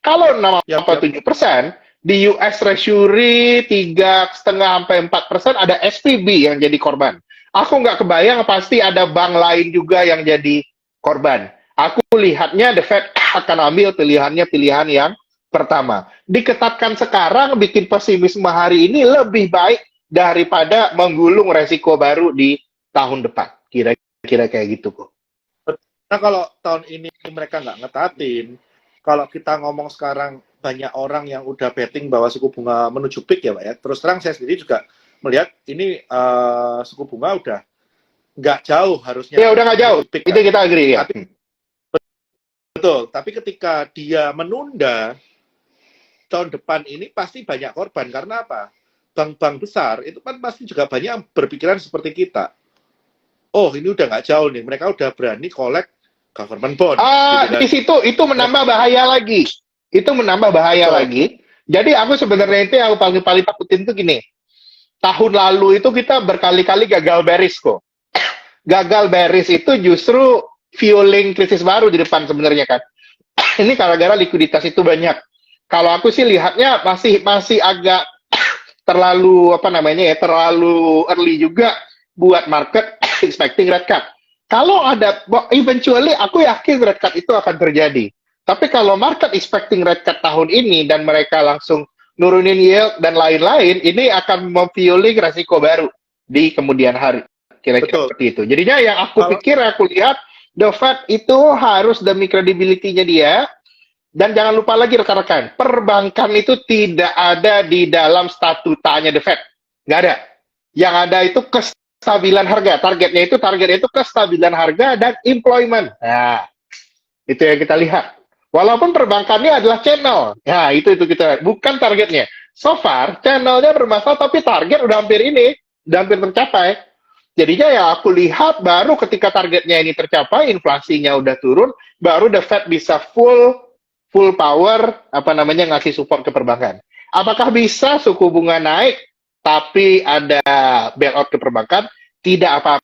Kalau 6,7%, Yap. di US Treasury 3,5-4% ada SVB yang jadi korban. Aku nggak kebayang pasti ada bank lain juga yang jadi korban. Aku lihatnya The Fed akan ambil pilihan yang pertama. Diketatkan sekarang bikin pesimisme hari ini lebih baik daripada menggulung resiko baru di tahun depan. Kira-kira kayak gitu kok. Nah, kalau tahun ini mereka nggak ngetatin, kalau kita ngomong sekarang banyak orang yang udah betting bahwa suku bunga menuju peak ya Pak ya. Terus terang saya sendiri juga melihat ini suku bunga udah nggak jauh harusnya Ya udah nggak jauh, menuju peak itu kan. kita agree ya. Tapi betul, tapi ketika dia menunda tahun depan ini pasti banyak korban karena apa? Bank-bank besar itu kan pasti juga banyak yang berpikiran seperti kita. Oh ini udah nggak jauh nih, mereka udah berani collect government bond, gitu kan? Di situ itu menambah bahaya lagi. Itu menambah bahaya Betul, lagi. Jadi aku betul, sebenarnya itu yang paling takutin tuh gini. Tahun lalu itu kita berkali-kali gagal bearish kok. Gagal bearish itu justru fueling krisis baru di depan sebenarnya kan. Ini gara-gara likuiditas itu banyak. Kalau aku sih lihatnya masih agak terlalu apa namanya ya, terlalu early juga buat market expecting red cut. Kalau ada eventually aku yakin red cut itu akan terjadi. Tapi kalau market expecting red cut tahun ini dan mereka langsung nurunin yield dan lain-lain, ini akan memfueling resiko baru di kemudian hari. Kira-kira betul. seperti itu. Jadinya yang aku Kalau pikir, aku lihat The Fed itu harus demi credibility-nya dia. Dan jangan lupa lagi rekan-rekan, perbankan itu tidak ada di dalam statutanya The Fed. Nggak ada. Yang ada itu kestabilan harga. Targetnya itu kestabilan harga dan employment. Nah, itu yang kita lihat. Walaupun perbankannya adalah channel. Nah, itu kita bukan targetnya. So far, channelnya bermasalah, tapi target udah hampir tercapai. Jadinya ya aku lihat baru ketika targetnya ini tercapai, inflasinya udah turun, baru The Fed bisa full power ngasih support ke perbankan. Apakah bisa suku bunga naik tapi ada bailout ke perbankan? Tidak apa-apa.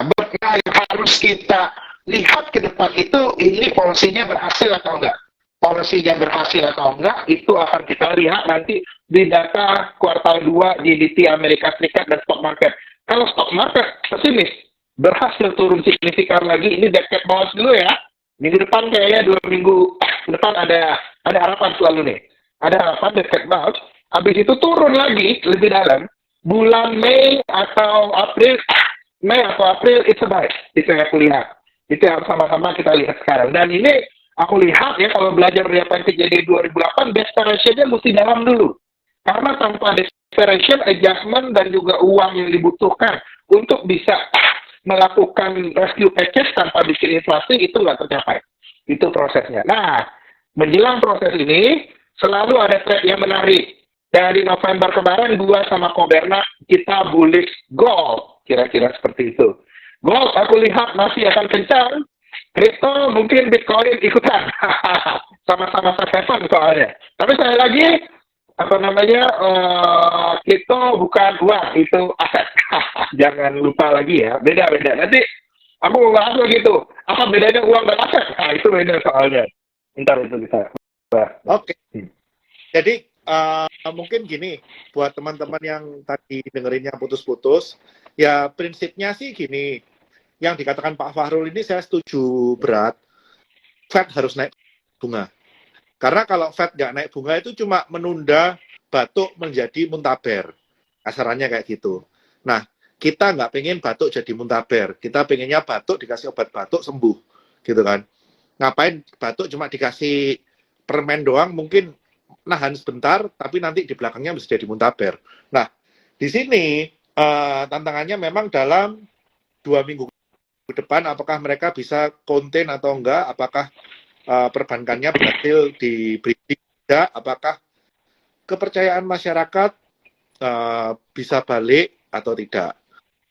Nah, yang harus kita lihat ke depan itu ini polisinya berhasil atau enggak. Polisinya berhasil atau enggak itu akan kita lihat nanti di data kuartal 2 GDP Amerika Serikat dan stock market. Kalau stock market pesimis, berhasil turun signifikan lagi, ini dekat bawah dulu ya. Minggu depan kayaknya 2 minggu depan ada harapan selalu nih. Ada harapan dekat bawah. Habis itu turun lagi lebih dalam. Bulan Mei atau April itu baik. Itu yang aku lihat. Itu yang sama-sama kita lihat sekarang. Dan ini aku lihat ya kalau belajar dari apa yang terjadi 2008, desperation-nya mesti dalam dulu. Karena tanpa desperation, adjustment, dan juga uang yang dibutuhkan untuk bisa melakukan rescue package tanpa bikin inflasi itu nggak tercapai. Itu prosesnya. Nah, menjelang proses ini, selalu ada trade yang menarik. Dari November kemarin, gua sama Koberna, kita bullish gold. Kira-kira seperti itu. Gold, aku lihat masih akan kencang. Kripto, mungkin Bitcoin ikutan. Sama-sama seven soalnya. Tapi saya lagi, kripto bukan uang, itu aset. Jangan lupa lagi ya, beda-beda. Nanti aku mau bahas lagi tuh, apa bedanya uang dan aset? Nah, itu beda soalnya. Ntar itu bisa. oke. Jadi mungkin gini buat teman-teman yang tadi dengerinnya putus-putus, ya prinsipnya sih gini. Yang dikatakan Pak Fahrul ini saya setuju berat. Fed harus naik bunga. Karena kalau Fed nggak naik bunga itu cuma menunda batuk menjadi muntaber. Kasarannya kayak gitu. Nah, kita nggak pengen batuk jadi muntaber. Kita pengennya batuk dikasih obat batuk sembuh. Gitu kan. Ngapain batuk cuma dikasih permen doang mungkin nahan sebentar, tapi nanti di belakangnya bisa jadi muntaber. Nah, di sini tantangannya memang dalam 2 minggu ke depan, apakah mereka bisa contain atau enggak, apakah perbankannya berhasil di breeding tidak, apakah kepercayaan masyarakat bisa balik atau tidak.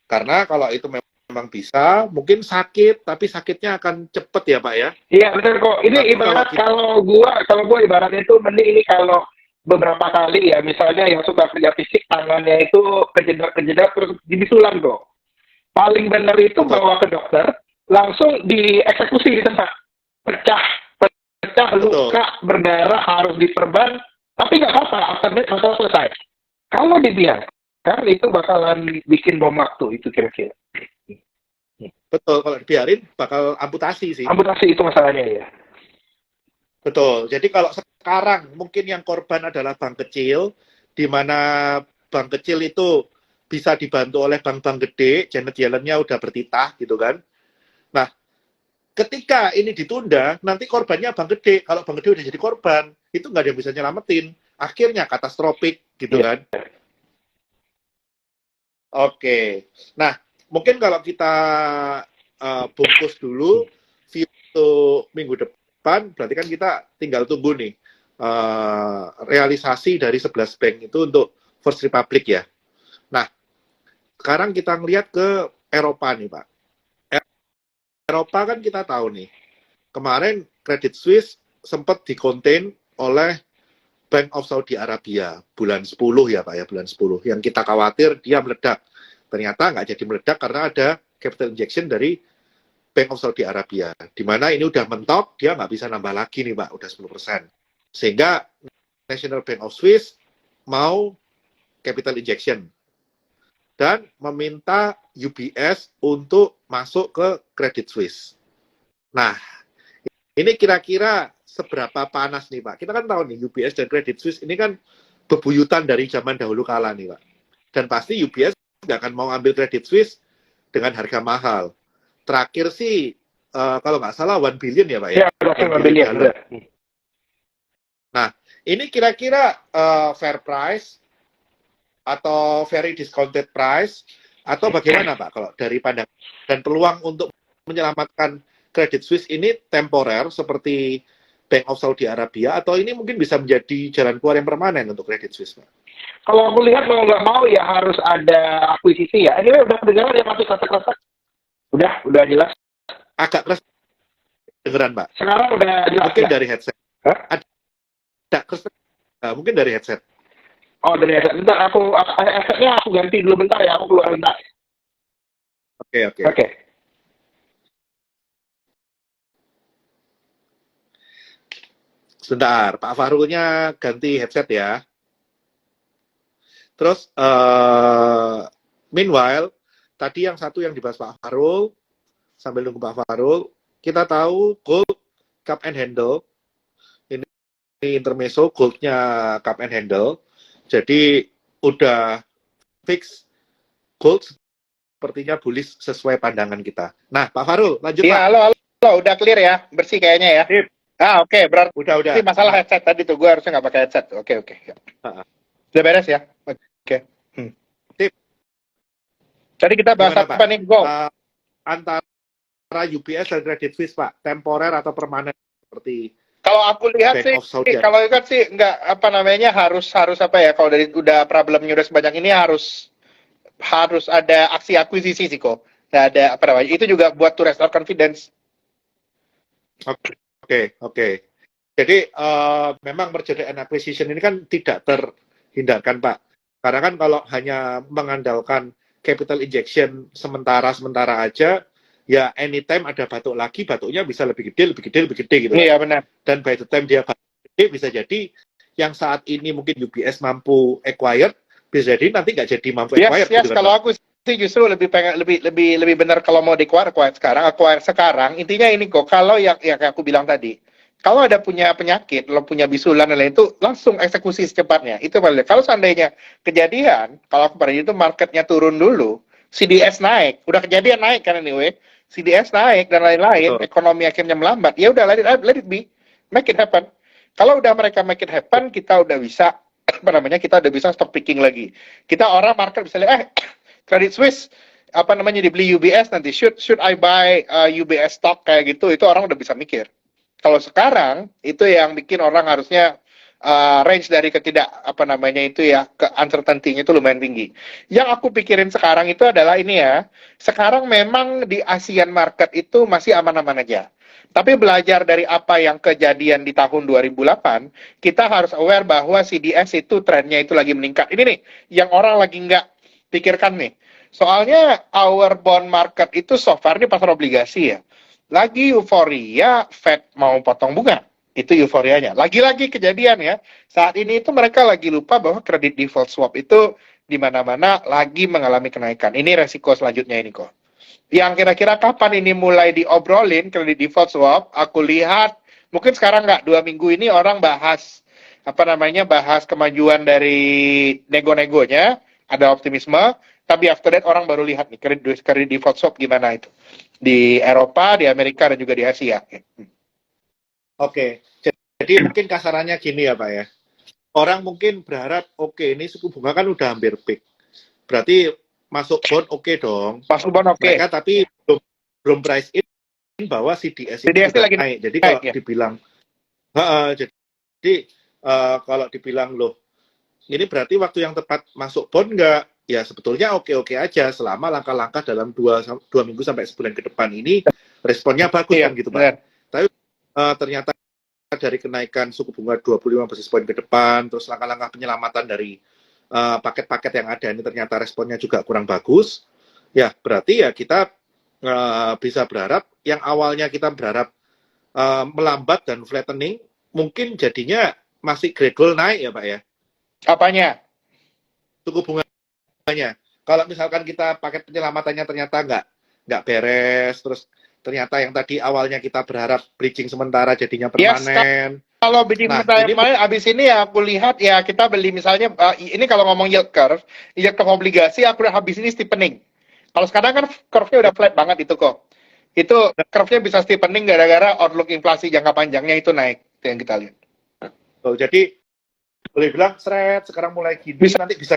Karena kalau itu memang bisa, mungkin sakit, tapi sakitnya akan cepet ya Pak ya. Iya benar kok. Ini Tapi ibarat kalau gua ibaratnya itu mending ini kalau beberapa kali ya, misalnya yang suka kerja fisik tangannya itu kejedak terus dibisulan kok. Paling benar itu betul, bawa ke dokter, langsung dieksekusi di tempat. Pecah pecah, betul. luka, berdarah, harus diperban, tapi nggak apa-apa, aftermath masalah selesai. Kalau dibiarkan, itu bakalan bikin bom waktu, itu kira-kira. Betul, kalau dibiarin bakal amputasi sih. Amputasi itu masalahnya ya. Betul. Jadi kalau sekarang mungkin yang korban adalah bank kecil, di mana bank kecil itu bisa dibantu oleh bank-bank gede, Janet Yellen-nya udah bertitah gitu kan. Nah, ketika ini ditunda, nanti korbannya bank gede. Kalau bank gede udah jadi korban, itu nggak ada yang bisa nyelamatin. Akhirnya katastrofik gitu Iya. kan. Oke. Nah, mungkin kalau kita bungkus dulu view untuk minggu depan, berarti kan kita tinggal tunggu nih realisasi dari 11 bank itu untuk First Republic ya. Nah, sekarang kita ngelihat ke Eropa nih, Pak. Eropa kan kita tahu nih, kemarin Credit Suisse sempat dikontain oleh Bank of Saudi Arabia bulan 10 ya Pak ya, bulan 10 yang kita khawatir dia meledak. Ternyata nggak jadi meledak karena ada capital injection dari Bank of Saudi Arabia, di mana ini udah mentok, dia nggak bisa nambah lagi nih Pak, udah 10%. Sehingga National Bank of Swiss mau capital injection dan meminta UBS untuk masuk ke Credit Suisse. Nah, ini kira-kira seberapa panas nih Pak? Kita kan tahu nih UBS dan Credit Suisse ini kan bebuyutan dari zaman dahulu kala nih Pak. Dan pasti UBS nggak akan mau ambil Credit Suisse dengan harga mahal. Terakhir sih kalau nggak salah 1 billion ya Pak ya? Ya, 1 billion. Nah, ini kira-kira fair price atau very discounted price atau bagaimana Pak kalau dari pandangan dan peluang untuk menyelamatkan Credit Suisse ini temporer seperti Bank of Saudi Arabia atau ini mungkin bisa menjadi jalan keluar yang permanen untuk Credit Suisse Pak? Kalau aku lihat mau nggak mau ya harus ada akuisisi ya. Ini udah kedengaran ya masuk kata-kata. Udah jelas. Agak keras dengeran Pak. Sekarang udah jelas. Mungkin ya? dari headset. Hah? Ada keras. Mungkin dari headset. Oh dari headset. Bentar headsetnya aku ganti dulu bentar ya. Aku keluar bentar. Oke. Sebentar, Pak Fahrulnya ganti headset ya. Terus, meanwhile, tadi yang satu yang dibahas Pak Fahrul, sambil nunggu Pak Fahrul, kita tahu gold cup and handle, ini intermezzo, goldnya cup and handle, jadi udah fix gold sepertinya bullish sesuai pandangan kita. Nah, Pak Fahrul, lanjut Pak. Iya, halo, udah clear ya, bersih kayaknya ya. Sip. Oke, berarti Udah. masalah headset tadi tuh, gue harusnya nggak pakai headset. Oke. Sudah beres ya? Oke. Sip. Tadi kita bahas Gimana, apa nih, Go? Antara UBS dan Credit Suisse, Pak, temporer atau permanen seperti Kalau aku lihat Bank sih, of Saudi Arabia. kalau lihat sih nggak apa namanya harus apa ya? Kalau dari udah problemnya udah sebanyak ini harus ada aksi akuisisi sih kok. Nggak ada apa namanya? Itu juga buat to restore confidence. Oke. Jadi memang merger and acquisition ini kan tidak terhindarkan Pak. Karena kan kalau hanya mengandalkan capital injection sementara aja, ya anytime ada batuk lagi, batuknya bisa lebih gede gitu. Iya benar. Dan by the time dia batuk gede, bisa jadi yang saat ini mungkin UBS mampu acquired, bisa jadi nanti nggak jadi mampu acquired. Yes, kalau aku sih justru lebih benar kalau mau acquire sekarang. Intinya ini kok, kalau yang aku bilang tadi, kalau ada punya penyakit, lo punya bisulan dan lain itu langsung eksekusi secepatnya. Itu paling. Kalau seandainya kejadian, kalau aku pada itu marketnya turun dulu, CDS naik, udah kejadian naik kan anyway, CDS naik dan lain-lain, ekonomi akhirnya melambat. Ya udah let it be, make it happen. Kalau udah mereka make it happen, kita udah bisa kita udah bisa stock picking lagi. Kita orang market bisa lihat, Credit Suisse dibeli UBS nanti should I buy UBS stock kayak gitu, itu orang udah bisa mikir. Kalau sekarang itu yang bikin orang harusnya range dari ke uncertainty-nya itu lumayan tinggi. Yang aku pikirin sekarang itu adalah ini ya, sekarang memang di Asian market itu masih aman-aman aja. Tapi belajar dari apa yang kejadian di tahun 2008, kita harus aware bahwa CDS itu trennya itu lagi meningkat. Ini nih, yang orang lagi nggak pikirkan nih. Soalnya our bond market itu so far ini pasar obligasi ya. Lagi euforia Fed mau potong bunga. Itu euforianya. Lagi-lagi kejadian ya, saat ini itu mereka lagi lupa bahwa kredit default swap itu di mana-mana lagi mengalami kenaikan. Ini resiko selanjutnya ini kok. Yang kira-kira kapan ini mulai diobrolin kredit default swap, aku lihat mungkin sekarang nggak, 2 minggu ini orang bahas bahas kemajuan dari nego-negonya, ada optimisme, tapi after that orang baru lihat nih kredit default swap gimana itu di Eropa, di Amerika dan juga di Asia. Oke, jadi mungkin kasarannya gini ya Pak ya. Orang mungkin berharap, oke ini suku bunga kan udah hampir peak. Berarti masuk bond oke dong. Masuk bond oke. Mereka tapi belum price in bahwa CDS itu CDS juga lagi naik. Jadi kalau ya. dibilang, kalau dibilang loh, ini berarti waktu yang tepat masuk bond nggak? Ya sebetulnya oke-oke aja selama langkah-langkah dalam 2 minggu sampai sebulan ke depan ini responnya bagus kan gitu Pak. Benar. Tapi ternyata dari kenaikan suku bunga 25 basis point ke depan, terus langkah-langkah penyelamatan dari paket-paket yang ada ini ternyata responnya juga kurang bagus, ya berarti ya kita bisa berharap yang awalnya kita berharap melambat dan flattening, mungkin jadinya masih gradual naik ya Pak ya. Apanya? Suku bunganya. Kalau misalkan kita paket penyelamatannya ternyata nggak beres, terus ternyata yang tadi awalnya kita berharap bridging sementara jadinya permanen. Yes, kalau bridging sementara permanen, abis ini ya aku lihat ya kita beli misalnya, ini kalau ngomong yield curve obligasi, aku udah habis ini steepening. Kalau sekarang kan curve-nya udah flat banget itu kok. Itu curve-nya bisa steepening gara-gara outlook inflasi jangka panjangnya itu naik. Itu yang kita lihat. Oh, jadi boleh bilang sekarang mulai gini, nanti bisa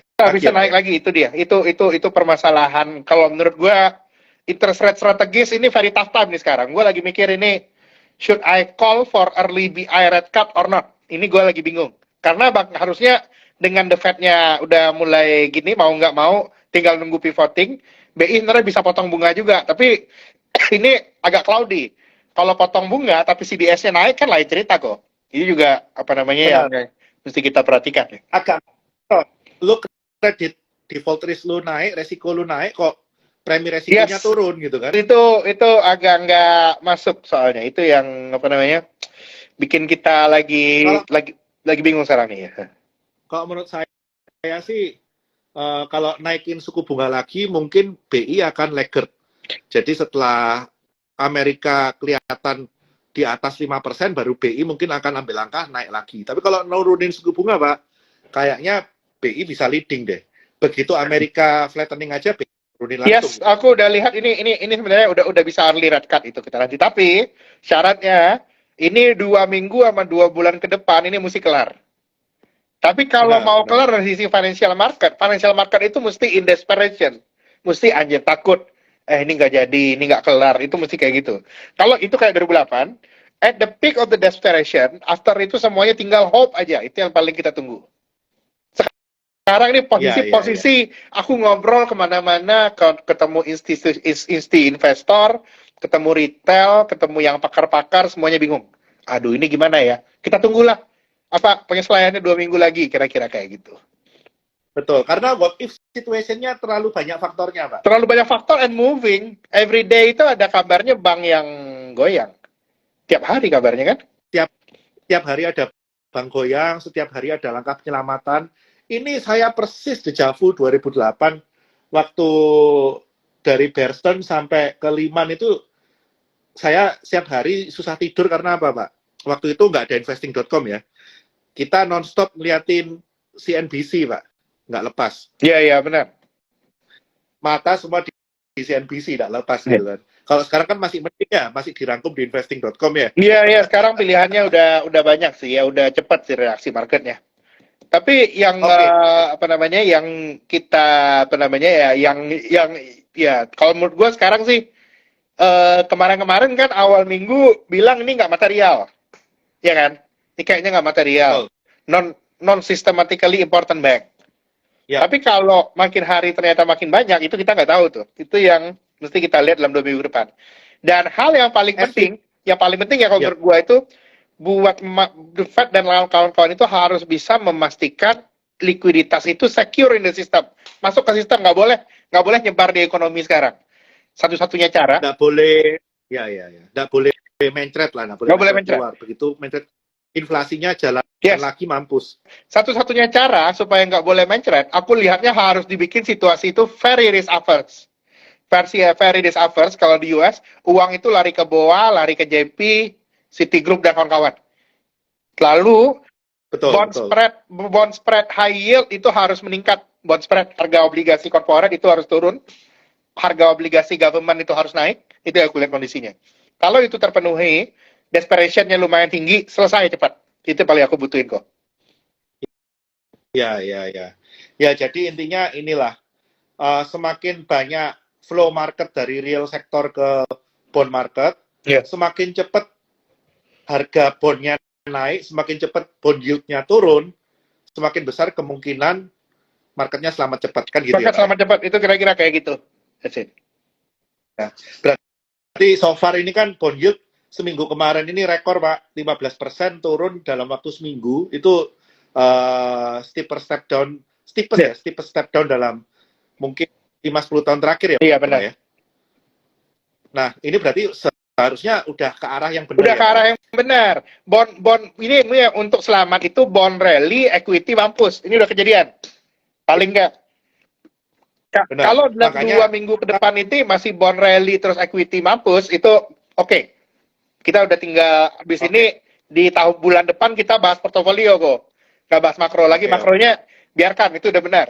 naik lagi, itu dia. Itu permasalahan. Kalau menurut gua interest rate strategis ini very tough time nih sekarang. Gue lagi mikir ini, should I call for early BI rate cut or not? Ini gue lagi bingung. Karena harusnya dengan the Fed-nya udah mulai gini, mau nggak mau, tinggal nunggu pivoting, BI sebenarnya bisa potong bunga juga. Tapi ini agak cloudy. Kalau potong bunga, tapi CDS-nya naik kan lain cerita kok. Ini juga, yang mesti kita perhatikan. Ya. Lu kredit default risk lu naik, resiko lu naik, kok premi resikonya turun gitu kan? Itu agak nggak masuk soalnya. Itu yang bikin kita lagi bingung sekarang nih ya. Kalau menurut saya sih kalau naikin suku bunga lagi mungkin BI akan laggard. Jadi setelah Amerika kelihatan di atas 5% baru BI mungkin akan ambil langkah naik lagi. Tapi kalau nurunin suku bunga Pak, kayaknya BI bisa leading deh. Begitu Amerika flattening aja BI yes, aku udah lihat ini sebenarnya udah bisa early rate cut itu kita nanti. Tapi syaratnya ini 2 minggu sama 2 bulan ke depan ini mesti kelar. Tapi kalau mau kelar dari sisi financial market itu mesti in desperation, mesti anjir takut. Ini nggak jadi, ini nggak kelar, itu mesti kayak gitu. Kalau itu kayak 2008, at the peak of the desperation, after itu semuanya tinggal hope aja. Itu yang paling kita tunggu. Sekarang ini posisi aku ngobrol kemana-mana, ketemu institusi investor, ketemu retail, ketemu yang pakar-pakar, semuanya bingung. Aduh, ini gimana ya? Kita tunggulah. Penyesuaiannya 2 minggu lagi, kira-kira kayak gitu. Betul, karena what if situation-nya terlalu banyak faktornya, Pak. Terlalu banyak faktor and moving. Every day itu ada kabarnya bank yang goyang. Tiap hari kabarnya kan? Tiap hari ada bank goyang, setiap hari ada langkah penyelamatan. Ini saya persis dejavu 2008 waktu dari Bearston sampai ke Lehman itu saya setiap hari susah tidur karena apa Pak? Waktu itu nggak ada investing.com ya. Kita nonstop ngeliatin CNBC Pak, nggak lepas. Iya benar. Mata semua di CNBC nggak lepas gitu kan. Kalau sekarang kan masih mending ya, masih dirangkum di investing.com ya. Iya sekarang pilihannya udah banyak sih ya, udah cepat sih reaksi marketnya. Tapi yang yang kita kalau menurut gue sekarang sih kemarin-kemarin kan awal minggu bilang ini nggak material, ya kan? Ini kayaknya nggak material, non systematically important bank. Ya. Tapi kalau makin hari ternyata makin banyak, itu kita nggak tahu tuh. Itu yang mesti kita lihat dalam 2 minggu depan. Dan hal yang paling penting ya kalau menurut gue itu buat The Fed dan kawan-kawan itu harus bisa memastikan likuiditas itu secure in the system, masuk ke sistem, nggak boleh nyebar di ekonomi sekarang. Satu-satunya cara nggak boleh nggak boleh mencret lah, nggak boleh mencret. Begitu mencret inflasinya jalan Yes. lagi mampus. Satu-satunya cara supaya nggak boleh mencret, aku lihatnya harus dibikin situasi itu very risk averse. Very risk averse kalau di US, uang itu lari ke BOA, lari ke JP, Citigroup dan kawan-kawan. Lalu Betul. bond spread high yield itu harus meningkat. Bond spread harga obligasi corporate itu harus turun. Harga obligasi government itu harus naik. Itu yang aku lihat kondisinya. Kalau itu terpenuhi, desperation-nya lumayan tinggi, selesai cepat. Itu paling aku butuhin kok. Ya. Ya, jadi intinya inilah, semakin banyak flow market dari real sektor ke bond market, semakin cepat harga bondnya naik, semakin cepat bond yield-nya turun, semakin besar kemungkinan marketnya selamat cepat, kan gitu ya, Market Pak? selamat cepat, itu kira-kira kayak gitu. That's it. Nah, berarti so far ini kan bond yield seminggu kemarin ini rekor, Pak, 15% turun dalam waktu seminggu. Itu steeper step down dalam mungkin 5-10 tahun terakhir ya, Iya, Pak, benar. ya. Nah, ini berarti seharusnya udah ke arah yang benar. Udah ke arah yang benar. Bond ini ya, untuk selamat itu bond rally, equity mampus. Ini udah kejadian. Paling enggak. Benar. Kalau dalam Makanya 2 minggu ke depan itu masih bond rally terus equity mampus, itu oke. Kita udah tinggal habis ini di tahun bulan depan kita bahas portofolio kok. Nggak bahas makro lagi, makronya biarkan, itu udah benar.